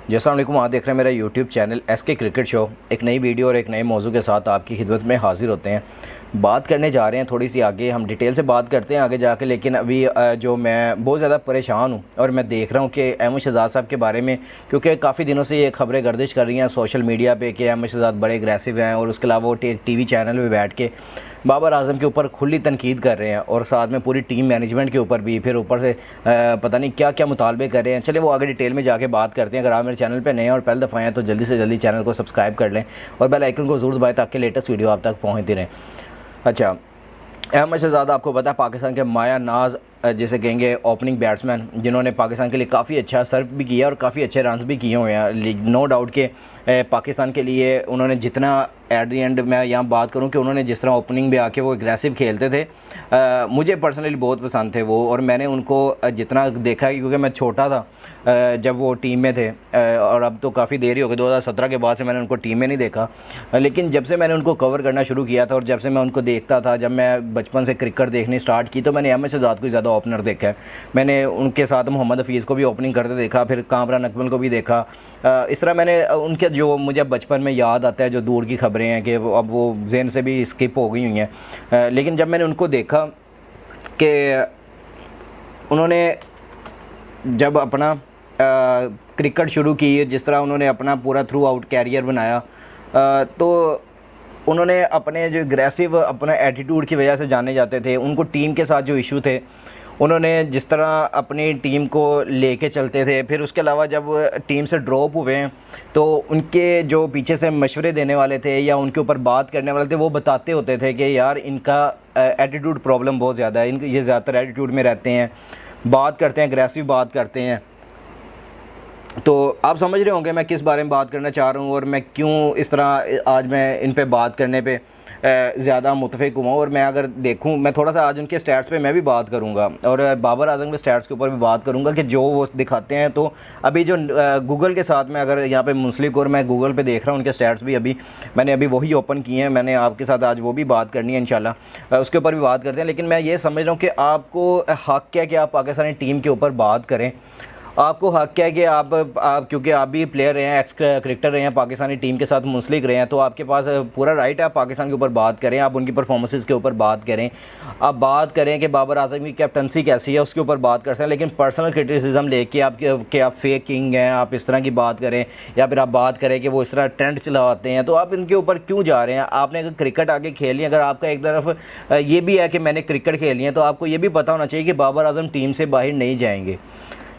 जी अस्सलाम वालेकुम। आप देख रहे हैं मेरा YouTube channel SK cricket show. एक नई वीडियो और एक नए मौजू के साथ आपकी खिदमत में हाजिर होते हैं। बात करने जा रहे हैं थोड़ी सी आगे, हम डिटेल से बात करते हैं आगे जाके। लेकिन अभी जो मैं बहुत ज़्यादा परेशान हूँ और मैं देख रहा हूँ कि अहमद शहजाद साहब के बारे में, क्योंकि काफ़ी दिनों से ये खबरें गर्दिश कर रही हैं सोशल मीडिया पे कि अहमद शहजाद बड़े एग्रेसिव हैं और उसके अलावा वो टीवी चैनल पे बैठ के बाबर आजम के ऊपर खुली तनकीद कर रहे हैं और साथ में पूरी टीम मैनेजमेंट के ऊपर भी, फिर ऊपर से पता नहीं क्या क्या मुतालबे कर रहे हैं। चलिए वो आगे डिटेल में जाके बात करते हैं। अगर आप मेरे चैनल पे नए हैं और पहली दफ़ा हैं तो जल्दी से जल्दी चैनल को सब्सक्राइब कर लें और बेल आइकन को ज़रूर दबाएं ताकि लेटेस्ट वीडियो आप तक पहुँचती रहें। अच्छा, अहमद शहजाद आपको पता है पाकिस्तान के माया नाज जैसे कहेंगे ओपनिंग बैट्समैन, जिन्होंने पाकिस्तान के लिए काफ़ी अच्छा सर्व भी किया और काफ़ी अच्छे रन्स भी किए हुए हैं। नो डाउट के पाकिस्तान के लिए उन्होंने जितना एट दी एंड मैं यहाँ बात करूँ कि उन्होंने जिस तरह ओपनिंग में आके वो एग्रेसिव खेलते थे, मुझे पर्सनली बहुत पसंद थे वो। और मैंने उनको जितना देखा, क्योंकि मैं छोटा था जब वो टीम में थे और अब तो काफ़ी देर ही हो गई, 2017 के बाद से मैंने उनको टीम में नहीं देखा। लेकिन जब से मैंने उनको कवर करना शुरू किया था और जब से मैं उनको देखता था, जब मैं बचपन से क्रिकेट देखनी स्टार्ट की, तो मैंने अहमद शहजाद को ज़्यादा ओपनर देखा है। मैंने उनके साथ मोहम्मद हफीज़ को भी ओपनिंग करते देखा, फिर कामरान अकमल को भी देखा। इस तरह मैंने उनके जो मुझे बचपन में याद आता है, जो दूर की खबरें हैं कि अब वो ज़हन से भी स्किप हो गई हुई हैं। लेकिन जब मैंने उनको देखा कि उन्होंने जब अपना क्रिकेट शुरू की, जिस तरह उन्होंने अपना पूरा थ्रू आउट कैरियर बनाया, तो उन्होंने अपने जो एग्रेसिव अपना एटीट्यूड की वजह से जाने जाते थे। उनको टीम के साथ जो इशू थे, उन्होंने जिस तरह अपनी टीम को लेके चलते थे, फिर उसके अलावा जब टीम से ड्रॉप हुए हैं तो उनके जो पीछे से मशवरे देने वाले थे या उनके ऊपर बात करने वाले थे, वो बताते होते थे कि यार इनका एटीट्यूड प्रॉब्लम बहुत ज़्यादा है, ये ज़्यादातर एटीट्यूड में रहते हैं, बात करते हैं, एग्रेसिव बात करते हैं। तो आप समझ रहे होंगे मैं किस बारे में बात करना चाह रहा हूँ और मैं क्यों इस तरह आज मैं इन पे बात करने पे ज़्यादा मुतफ़िक हुआ। और मैं अगर देखूँ, मैं थोड़ा सा आज उनके स्टैट्स पे मैं भी बात करूँगा और बाबर आजम के स्टैट्स के ऊपर भी बात करूँगा कि जो वो दिखाते हैं। तो अभी जो गूगल के साथ में अगर यहाँ पे मुंसलिक, और मैं गूगल पे देख रहा हूँ उनके स्टैट्स भी, मैंने अभी वही ओपन किए हैं। मैंने आपके साथ आज वो भी बात करनी है इंशाल्लाह, उसके ऊपर भी बात करते हैं। लेकिन मैं ये समझ रहा हूँ कि आपको हक़ क्या है कि आप पाकिस्तानी टीम के ऊपर बात करें। आपको हक़ क्या है कि आप क्योंकि आप भी प्लेयर रहे हैं, एक्स क्रिकेटर रहे हैं, पाकिस्तानी टीम के साथ मुंसलिक रहे हैं, तो आपके पास पूरा राइट है आप पाकिस्तान के ऊपर बात करें, आप उनकी परफॉर्मेंसेस के ऊपर बात करें, आप बात करें कि बाबर आजम की कैप्टनसी कैसी है, उसके ऊपर बात कर सकते हैं। लेकिन पर्सनल क्रिटिसिज्म लेके आप फेक किंग हैं, आप इस तरह की बात करें, या फिर आप बात करें कि वो इस तरह ट्रेंड चलाते हैं, तो आप इनके ऊपर क्यों जा रहे हैं? आपने अगर क्रिकेट आगे खेली, अगर आपका एक तरफ ये भी है कि मैंने क्रिकेट खेली है, तो आपको ये भी पता होना चाहिए कि बाबर आजम टीम से बाहर नहीं जाएंगे।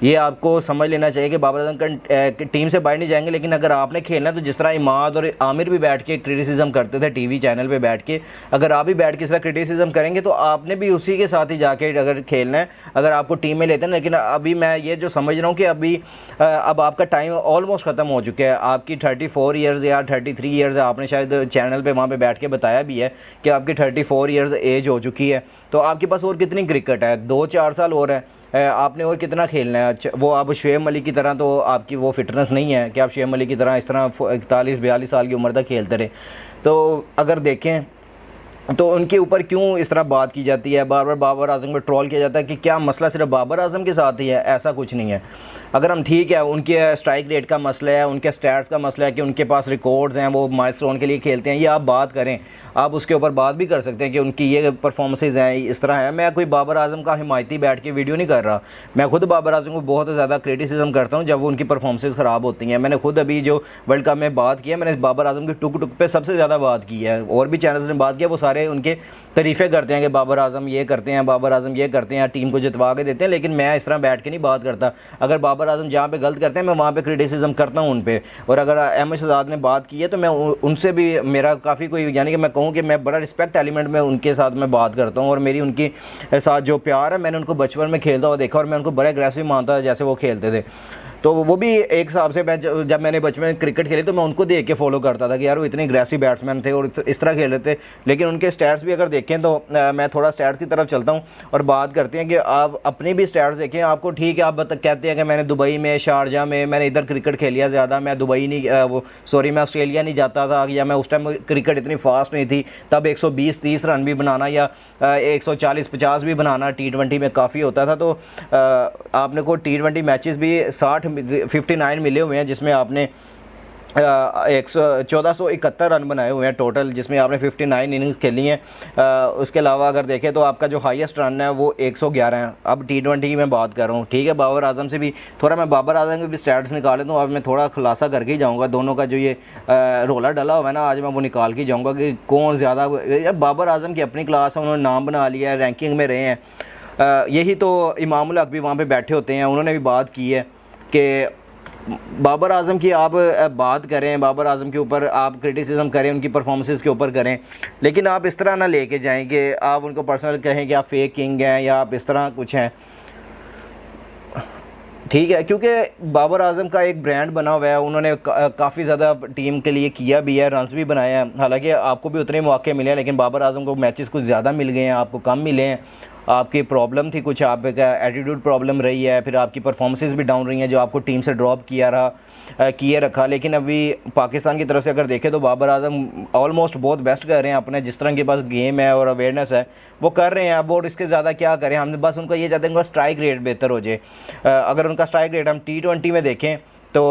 ये आपको समझ लेना चाहिए कि बाबर आजम टीम से बाहर नहीं जाएंगे। लेकिन अगर आपने खेलना है तो जिस तरह इमाद और आमिर भी बैठ के क्रिटिसिज्म करते थे टीवी चैनल पे बैठ के, अगर आप भी बैठ के इस तरह क्रिटिसिज्म करेंगे तो आपने भी उसी के साथ ही जाके अगर खेलना है, अगर आपको टीम में लेते हैं। लेकिन अभी मैं ये जो समझ रहा हूँ कि अभी अब आपका टाइम ऑलमोस्ट ख़त्म हो चुका है। आपकी 34 ईयर्स या 33 ईयर्स, आपने शायद चैनल पर वहाँ पर बैठ के बताया भी है कि आपकी 34 ईयर्स एज हो चुकी है। तो आपके पास और कितनी क्रिकेट है? 2-4 साल और है, आपने और कितना खेलना है? वो आप शुएब मलिक की तरह, तो आपकी वो फिटनेस नहीं है कि आप शुएब मलिक की तरह इस तरह 41-42 साल की उम्र तक खेलते रहे। तो अगर देखें तो उनके ऊपर क्यों इस तरह बात की जाती है, बार बार बाबर आजम को ट्रोल किया जाता है कि क्या मसला सिर्फ बाबर आजम के साथ ही है? ऐसा कुछ नहीं है। अगर हम ठीक है, उनके स्ट्राइक रेट का मसला है, उनके स्टैट्स का मसला है कि उनके पास रिकॉर्ड्स हैं, वो माइलस्टोन के लिए खेलते हैं, ये आप बात करें, आप उसके ऊपर बात भी कर सकते हैं कि उनकी ये परफॉर्मेंसेज हैं, इस तरह है। मैं कोई बाबर आजम का हिमायती बैठ के वीडियो नहीं कर रहा। मैं खुद बाबर आजम को बहुत ज़्यादा क्रिटिसिज्म करता हूँ जब वो उनकी परफॉर्मेंसेज ख़राब होती हैं। मैंने खुद अभी जो वर्ल्ड कप में बात किया, मैंने बाबर आजम की टुक टुक पे सबसे ज़्यादा बात की है। और भी चैनल्स ने बात किया, वो सारे उनके तारीफ़ें करते हैं कि बाबर आजम ये करते हैं, बाबर आजम ये करते हैं, टीम को जितवा के देते हैं। लेकिन मैं इस तरह बैठ के नहीं बात करता। अगर बाबर आजम जहाँ पे गलत करते हैं, मैं वहाँ पे क्रिटिसिज्म करता हूँ उन पे। और अगर अहमद शहजाद ने बात की है तो मैं उनसे भी मेरा काफ़ी कोई, यानी कि मैं कहूँ कि मैं बड़ा रिस्पेक्ट एलिमेंट में उनके साथ मैं बात करता हूँ। और मेरी उनकी साथ जो प्यार है, मैंने उनको बचपन में खेलता हुआ देखा और मैं उनको बड़ा एग्रेसिव मानता था जैसे वो खेलते थे। तो वो भी एक हिसाब से, मैं जब मैंने बचपन में क्रिकेट खेली तो मैं उनको देख के फॉलो करता था कि यार वो इतने एग्रेसिव बैट्समैन थे और इस तरह खेल रहे थे। लेकिन उनके स्टैट्स भी अगर देखें तो मैं थोड़ा स्टैट्स की तरफ चलता हूँ और बात करते हैं कि आप अपनी भी स्टैट्स देखें। आपको ठीक है, आप कहते हैं कि मैंने दुबई में, शारजा में, मैंने इधर क्रिकेट खेलिया ज़्यादा, मैं दुबई नहीं मैं ऑस्ट्रेलिया नहीं जाता था, या मैं उस टाइम क्रिकेट इतनी फास्ट नहीं थी, तब 120-30 रन भी बनाना या 140-50 भी बनाना T20 में काफ़ी होता था। तो आपने को T20 मैचेस भी 60 59 मिले हुए हैं, जिसमें आपने 1471 रन बनाए हुए हैं टोटल, जिसमें आपने 59 इनिंग्स खेली हैं। उसके अलावा अगर देखें तो आपका जो हाईएस्ट रन है वो 111 है। अब T20 की मैं बात कर रहा हूँ, ठीक है। बाबर आजम से भी थोड़ा मैं बाबर आजम के भी स्टैट्स निकाल लेता हूँ। अब मैं थोड़ा खुलासा करके ही जाऊँगा, दोनों का जो ये रोला डला हुआ है ना, आज मैं वो निकाल के जाऊँगा कि कौन ज़्यादा। बाबर आजम की अपनी क्लास है, उन्होंने नाम बना लिया है, रैंकिंग में रहे हैं। यही तो इमामुल हक भी वहाँ पर बैठे होते हैं, उन्होंने भी बात की है कि बाबर आजम की आप बात करें, बाबर आजम के ऊपर आप क्रिटिसिज्म करें, उनकी परफॉर्मेंसेस के ऊपर करें, लेकिन आप इस तरह ना लेके जाएं कि आप उनको पर्सनल कहें कि आप फेक किंग हैं या आप इस तरह कुछ हैं, ठीक है। क्योंकि बाबर आजम का एक ब्रांड बना हुआ है, उन्होंने काफ़ी ज़्यादा टीम के लिए किया भी है, रन्स भी बनाए हैं। हालांकि आपको भी उतने मौके मिले हैं, लेकिन बाबर आजम को मैचेस कुछ ज़्यादा मिल गए हैं, आपको कम मिले हैं। आपकी प्रॉब्लम थी कुछ, आपका एटीट्यूड प्रॉब्लम रही है, फिर आपकी परफॉर्मेंसेस भी डाउन रही हैं, जो आपको टीम से ड्रॉप किए रखा। लेकिन अभी पाकिस्तान की तरफ से अगर देखें तो बाबर आजम ऑलमोस्ट बहुत बेस्ट कर रहे हैं, अपने जिस तरह के पास गेम है और अवेयरनेस है वो कर रहे हैं। अब और इसके ज़्यादा क्या करें, हम बस उनको ये चाहते हैं कि स्ट्राइक रेट बेहतर हो जाए। अगर उनका स्ट्राइक रेट हम T20 में देखें तो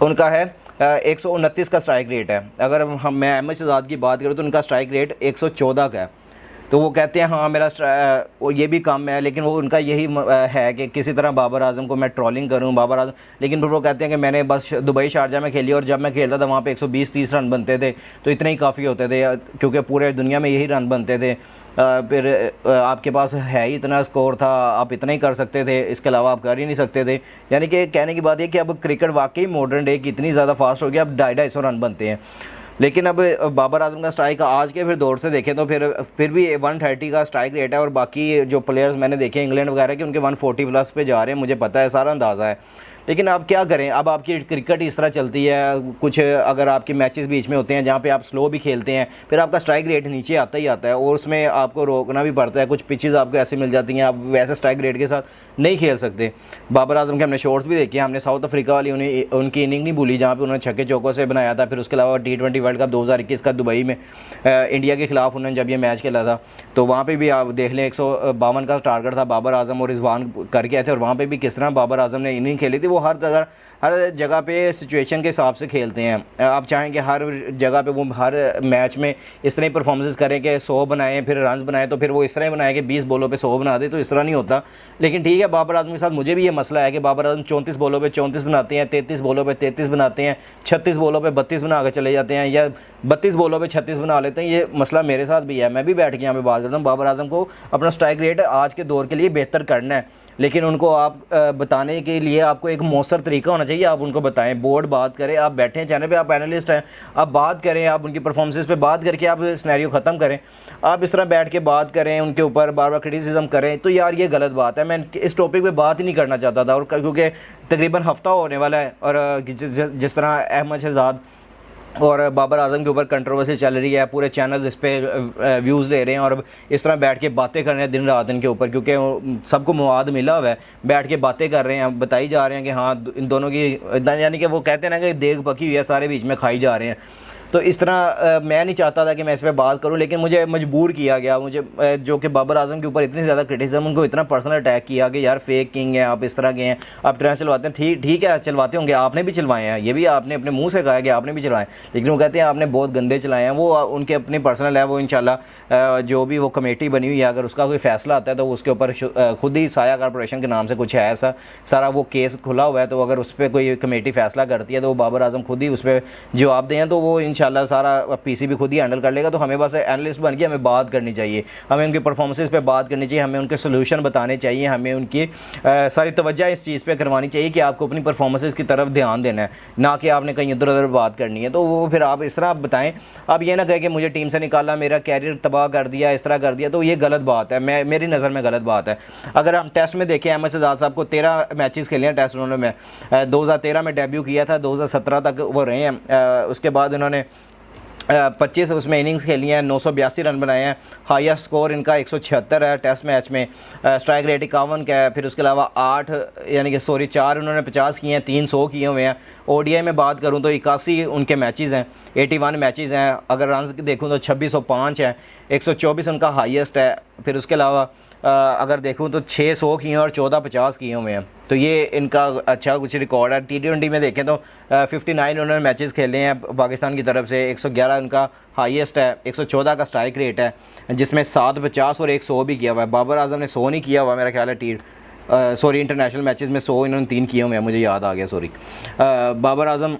उनका है 129 का स्ट्राइक रेट है। अगर मैं अहमद शहजाद की बात करूँ तो उनका स्ट्राइक रेट 114 का है। तो वो कहते हैं हाँ मेरा ये भी कम है, लेकिन वो उनका यही है कि किसी तरह बाबर आजम को मैं ट्रोलिंग करूं, बाबर आजम। लेकिन फिर वो कहते हैं कि मैंने बस दुबई शारजा में खेली और जब मैं खेलता था वहाँ पे 120-130 रन बनते थे, तो इतने ही काफ़ी होते थे, क्योंकि पूरे दुनिया में यही रन बनते थे। फिर आपके पास है ही इतना स्कोर था, आप इतना ही कर सकते थे, इसके अलावा आप कर ही नहीं सकते थे। यानी कि कहने की बात है कि अब क्रिकेट वाकई मॉडर्न डे की इतनी ज़्यादा फास्ट हो गया, अब 250 रन बनते हैं। लेकिन अब बाबर आजम का स्ट्राइक आज के फिर दौर से देखें तो फिर भी 130 का स्ट्राइक रेट है, और बाकी जो प्लेयर्स मैंने देखे इंग्लैंड वगैरह के उनके 140 प्लस पे जा रहे हैं, मुझे पता है, सारा अंदाज़ा है। लेकिन आप क्या करें, अब आपकी क्रिकेट इस तरह चलती है, कुछ अगर आपके मैचेस बीच में होते हैं जहाँ पे आप स्लो भी खेलते हैं, फिर आपका स्ट्राइक रेट नीचे आता ही आता है, और उसमें आपको रोकना भी पड़ता है। कुछ पिचेस आपको ऐसे मिल जाती हैं, आप वैसे स्ट्राइक रेट के साथ नहीं खेल सकते। बाबर आजम के हमने शॉट्स भी देखे, हमने साउथ अफ्रीका वाली उनकी इनिंग नहीं भूली जहाँ पर उन्होंने छक्के चौकों से बनाया था। फिर उसके अलावा T20 वर्ल्ड कप 2021 का दुबई में इंडिया के खिलाफ उन्होंने जब ये मैच खेला था, तो वहाँ पर भी आप देख लें 152 का टारगेट था, बाबर आजम और रिजवान करके आए थे, और वहाँ पर भी किस तरह बाबर आजम ने इनिंग खेली थी। वो हर जगह पे सिचुएशन के हिसाब से खेलते हैं। आप चाहें कि हर जगह पे वो हर मैच में इस तरह ही परफॉर्मेंस करें कि 100 बनाएं, फिर रन बनाएं, तो फिर वो इस तरह ही बनाए कि 20 बॉलों पे 100 बना दे, तो इस तरह नहीं होता। लेकिन ठीक है, बाबर आजम के साथ मुझे भी ये मसला है कि बाबर आजम 34 बॉलों पे 34 बनाते हैं, 33 बॉलों पे 33 बनाते हैं, 36 बॉलों पे 32 बना के चले जाते हैं, या 32 बॉलों पे 36 बना लेते हैं। ये मसला मेरे साथ भी है। मैं भी बैठ के यहाँ पे बात करता हूँ, बाबर आजम को अपना स्ट्राइक रेट आज के दौर के लिए बेहतर करना है, लेकिन उनको आप बताने के लिए आपको एक मौसर तरीका होना चाहिए। आप उनको बताएं, बोर्ड बात करें, आप बैठे हैं चैनल पे, आप एनालिस्ट हैं, आप बात करें, आप उनकी परफॉर्मेंसेस पे बात करके आप सिनेरियो ख़त्म करें। आप इस तरह बैठ के बात करें, उनके ऊपर बार बार क्रिटिसिज्म करें, तो यार ये गलत बात है। मैं इस टॉपिक पे बात ही नहीं करना चाहता था, और क्योंकि तकरीबन हफ्ता होने वाला है, और जिस तरह अहमद शहजाद और बाबर आजम के ऊपर कंट्रोवर्सी चल रही है, पूरे चैनल्स इस पर व्यूज़ ले रहे हैं, और इस तरह बैठ के बातें कर रहे हैं दिन रात इनके ऊपर, क्योंकि सबको मवाद मिला हुआ है, बैठ के बातें कर रहे हैं, बताई जा रहे हैं कि हाँ इन दोनों की, यानी कि वो कहते हैं ना कि देग पकी हुई है, सारे बीच में खाई जा रहे हैं। तो इस तरह मैं नहीं चाहता था कि मैं इस पर बात करूं, लेकिन मुझे मजबूर किया गया, मुझे जो कि बाबर आजम के ऊपर इतनी ज़्यादा क्रिटिसिज्म, उनको इतना पर्सनल अटैक किया कि यार फेक किंग है, आप इस तरह के हैं, आप ट्रेन चलवाते हैं। ठीक है, चलवाते होंगे, आपने भी चलवाए हैं, ये भी आपने अपने मुंह से कहा कि आपने भी चलवाए, लेकिन वो कहते हैं आपने बहुत गंदे चलाए हैं। वो उनके अपनी पर्सनल है, वो इंशाल्लाह जो भी वो कमेटी बनी हुई है, अगर उसका कोई फैसला आता है तो उसके ऊपर खुद ही साया कॉरपोरेशन के नाम से कुछ है ऐसा सारा वो केस खुला हुआ है, तो अगर उस पर कोई कमेटी फैसला करती है तो वो बाबर आजम खुद ही उस पर जवाब दें, तो वो इंशाल्लाह सारा पीसीबी खुद ही हैंडल कर लेगा। तो हमें बस एनालिस्ट बन के हमें बात करनी चाहिए, हमें उनकी परफॉर्मेंसेस पे बात करनी चाहिए, हमें उनके सोल्यूशन बताने चाहिए, हमें उनकी सारी तवज्जो इस चीज़ पे करवानी चाहिए कि आपको अपनी परफॉर्मेंसेस की तरफ ध्यान देना है, ना कि आपने कहीं इधर उधर बात करनी है। तो वो फिर आप इस तरह आप बताएं, आप ये ना कहें कि मुझे टीम से निकाला, मेरा कैरियर तबाह कर दिया, इस तरह कर दिया, तो ये गलत बात है, मेरी नज़र में गलत बात है। अगर हम टेस्ट में देखें, अहमद शहजाद साहब को 13 मैचेस खेले हैं टेस्ट, उन्होंने 2013 में डेब्यू किया था, 2017 तक वो रहे हैं, उसके बाद उन्होंने 25 उसमें इनिंग्स खेली हैं, 982 रन बनाए हैं, हाईएस्ट स्कोर इनका 176 है टेस्ट मैच में, स्ट्राइक रेट 51 का है, फिर उसके अलावा 4 उन्होंने 50 किए हैं, 300 किए हुए हैं। ओडीआई में बात करूं तो 81 उनके मैचेस हैं, 81 मैचेस हैं। अगर रन देखूं तो 2605 है, 124 उनका हाईएस्ट है। फिर उसके अलावा अगर देखूं तो 600 किए हैं और 1450 किए हुए हैं। तो ये इनका अच्छा कुछ रिकॉर्ड है। T20 में देखें तो 59 उन्होंने मैचेस खेले हैं पाकिस्तान की तरफ से, 111 उनका हाईएस्ट है, 114 का स्ट्राइक रेट है, जिसमें 750 और 100 भी किया हुआ है। बाबर आजम ने 100 नहीं किया हुआ मेरा ख्याल है, सॉरी इंटरनेशनल मैचेस में 100 इन्होंने 3 किए हुए हैं, मुझे याद आ गया, सॉरी। बाबर आजम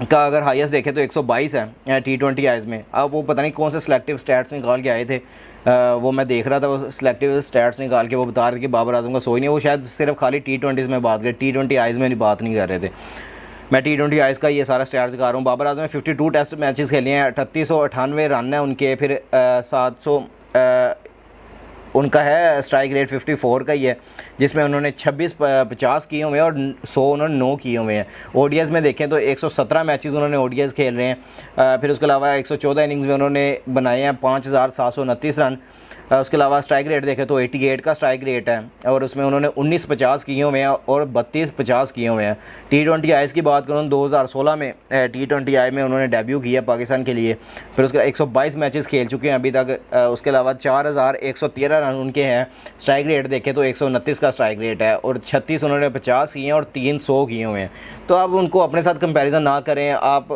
का अगर हाईएस्ट देखें तो 122 है T20 आइज़ में। अब वो पता नहीं कौन से सिलेक्टिव स्टैट्स निकाल के आए थे, वो मैं देख रहा था, वो सिलेक्टिव स्टैट्स निकाल के वो बता रहे थे कि बाबर आजम का सो ही नहीं है। वो शायद सिर्फ खाली T20 में बात करें, T20 आइज़ में नहीं बात नहीं कर रहे थे। मैं T20 आइज़ का ये सारा स्टैट्स दिखा रहा हूँ। बाबर आजम ने 52 टेस्ट मैचेस खेले हैं, 3898 रन है उनके, फिर 700 उनका है स्ट्राइक रेट 54 का ही है, जिसमें उन्होंने 26-50 किए हुए हैं और 100 उन्होंने 9 किए हुए हैं। ओडीएस में देखें तो 117 मैचेस उन्होंने ओडीएस खेल रहे हैं। फिर उसके अलावा 114 इनिंग्स में उन्होंने बनाए हैं 5729 रन। उसके अलावा स्ट्राइक रेट देखें तो 88 का स्ट्राइक रेट है और उसमें उन्होंने 19-50 किए हुए हैं और 32-50 किए हुए हैं। T20 आइज़ की बात करूँ 2016 में T20 आई में उन्होंने डेब्यू किया पाकिस्तान के लिए। फिर उसके 122 मैचेस खेल चुके हैं अभी तक। उसके अलावा 4113 रन उनके हैं। स्ट्राइक रेट देखें तो 129 का स्ट्राइक रेट है और 36 उन्होंने 50 किए हैं और 300 किए हुए हैं। तो आप उनको अपने साथ कंपैरिजन ना करें। आप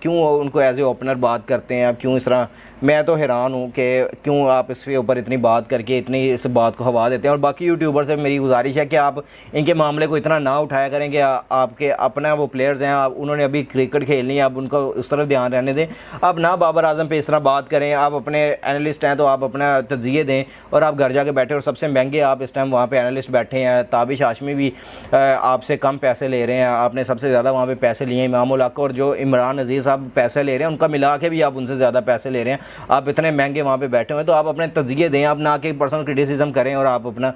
क्यों उनको एज ए ओपनर बात करते हैं, आप क्यों इस तरह, मैं तो हैरान हूँ कि क्यों आप इसके ऊपर इतनी बात करके इतनी इस बात को हवा देते हैं। और बाकी यूट्यूबर से मेरी गुजारिश है कि आप इनके मामले को इतना ना उठाया करें कि आपके अपना वो प्लेयर्स हैं, आप उन्होंने अभी क्रिकेट खेलनी है, आप उनका उस तरफ ध्यान रहने दें। आप ना बाबर आजम पे इस तरह बात करें। आप अपने एनालिस्ट हैं तो आप अपना तजिए दें और आप घर जाके बैठे, और सबसे महंगे आप इस टाइम वहाँ पर एनालिस्ट बैठे हैं। ताबिश हाशमी भी आपसे कम पैसे ले रहे हैं, आपने सबसे ज़्यादा वहाँ पर पैसे लिए हैं। इमाम उल हक और जो इमरान अजीज़ साहब पैसे ले रहे हैं, उनका मिला के भी आप उनसे ज़्यादा पैसे ले रहे हैं। आप इतने महंगे वहाँ पे बैठे हुए हैं, तो आप अपने तजिए दें, आप ना कि पर्सनल क्रिटिसिज्म करें और आप अपना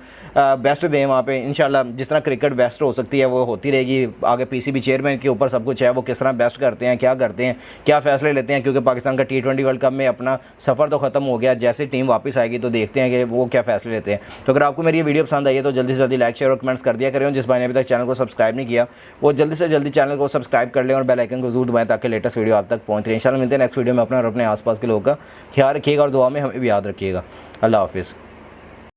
बेस्ट दें वहाँ पे। इंशाल्लाह जिस तरह क्रिकेट बेस्ट हो सकती है वो होती रहेगी। आगे पीसीबी चेयरमैन के ऊपर सब कुछ है, वो किस तरह बेस्ट करते हैं, क्या फ़ैसले लेते हैं, क्योंकि पाकिस्तान का T20 वर्ल्ड कप में अपना सफ़र तो ख़त्म हो गया। जैसे टीम वापस आएगी तो देखते हैं कि वो क्या फ़ैसले लेते हैं। तो अगर आपको मेरी ये वीडियो पसंद आई है तो जल्दी से जल्दी लाइक शेयर और कमेंट्स कर दिया करें। जिस भाई ने अभी तक चैनल को सब्सक्राइब नहीं किया वो जल्दी से जल्दी चैनल को सब्सक्राइब कर लें और बेल आइकन को ज़रूर दबाएं ताकि लेटेस्ट वीडियो आप तक पहुँच रहे। इंशाल्लाह मिलते हैं नेक्स्ट वीडियो में। अपना और अपने आसपास के लोगों का ख्याल रखिएगा और दुआ में हमें भी याद रखिएगा। अल्लाह हाफिज़।